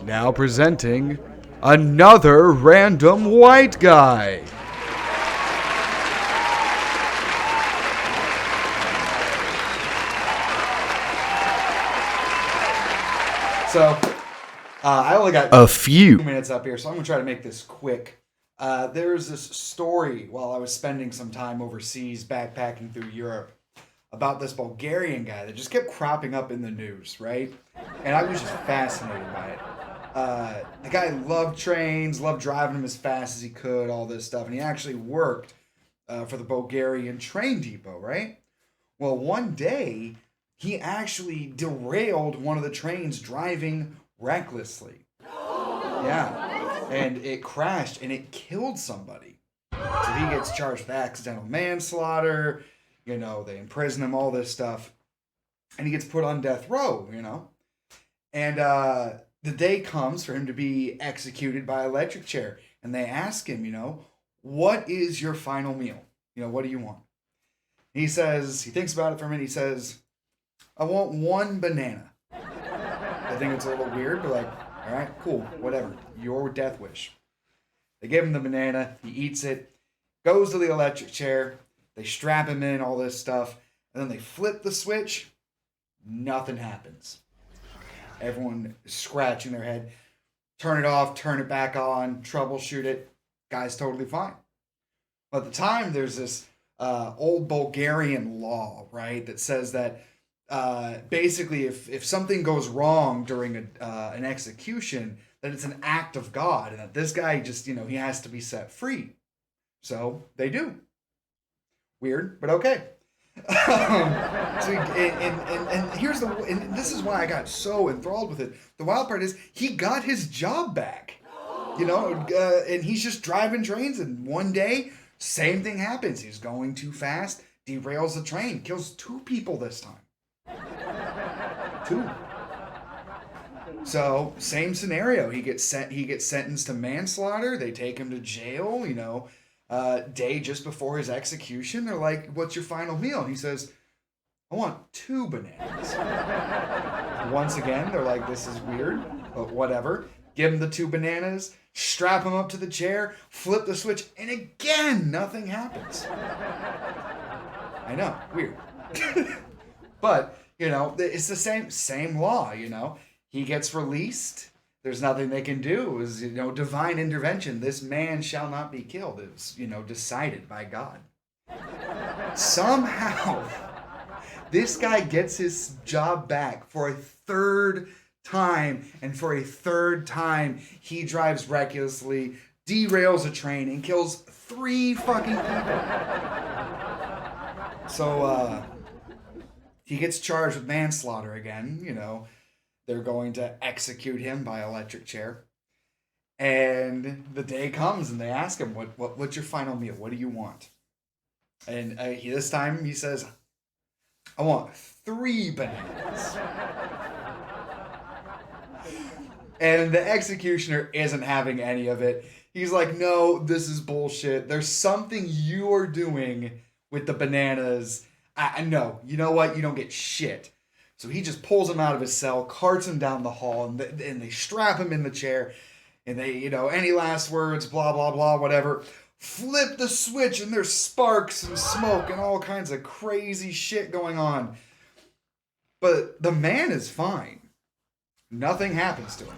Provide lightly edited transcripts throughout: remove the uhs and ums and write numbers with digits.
Now presenting another random white guy. So, I only got a few minutes up here, so I'm going to try to make this quick. There's this story while I was spending some time overseas backpacking through Europe about this Bulgarian guy that just kept cropping up in the news, right? And I was just fascinated by it. The guy loved trains, loved driving them as fast as he could, all this stuff, and he actually worked for the Bulgarian train depot, right? Well, one day he actually derailed one of the trains driving recklessly. Yeah, and it crashed and it killed somebody. So he gets charged with accidental manslaughter. You know, they imprison him, all this stuff, and he gets put on death row. And the day comes for him to be executed by electric chair, and they ask him, what is your final meal? What do you want? He says, he thinks about it for a minute. He says, I want one banana. I think it's a little weird, but like, all right, cool, whatever. Your death wish. They give him the banana. He eats it, goes to the electric chair. They strap him in, all this stuff. And then they flip the switch. Nothing happens. Everyone is scratching their head. Turn it off, turn it back on, troubleshoot it. Guy's totally fine. But at the time, there's this old Bulgarian law, right, that says that basically if something goes wrong during an execution, that it's an act of God, and that this guy just, he has to be set free. So they do. Weird, but okay. And here's and this is why I got so enthralled with it. The wild part is he got his job back, and he's just driving trains, and one day, same thing happens. He's going too fast, derails the train, kills 2 people this time. 2. So same scenario. He gets sentenced to manslaughter. They take him to jail. Day just before his execution, they're like, "What's your final meal?" And he says, "I want 2 bananas." Once again, they're like, "This is weird, but whatever." Give him the 2 bananas, strap him up to the chair, flip the switch, and again, nothing happens. I know, weird. But, it's the same law, He gets released. There's nothing they can do. It was, divine intervention. This man shall not be killed. It was, decided by God. Somehow, this guy gets his job back for a 3rd time, and for a 3rd time, he drives recklessly, derails a train, and kills 3 fucking people. So, he gets charged with manslaughter again, They're going to execute him by electric chair. And the day comes and they ask him, what's your final meal? What do you want? And this time he says, I want 3 bananas. And the executioner isn't having any of it. He's like, no, this is bullshit. There's something you are doing with the bananas. No, you know what? You don't get shit. So he just pulls him out of his cell, carts him down the hall, and they strap him in the chair. And they, any last words, blah, blah, blah, whatever. Flip the switch, and there's sparks and smoke and all kinds of crazy shit going on. But the man is fine. Nothing happens to him.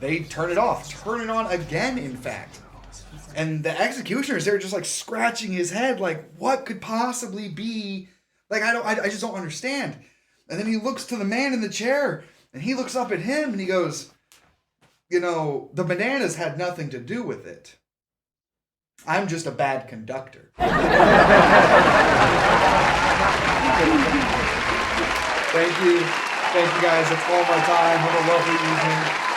They turn it off. Turn it on again, in fact. And the executioners, they're just like scratching his head, like, what could possibly be? Like, I just don't understand. And then he looks to the man in the chair, and he looks up at him, and he goes, the bananas had nothing to do with it. I'm just a bad conductor. Thank you. Thank you, guys. That's all my time. Have a lovely evening.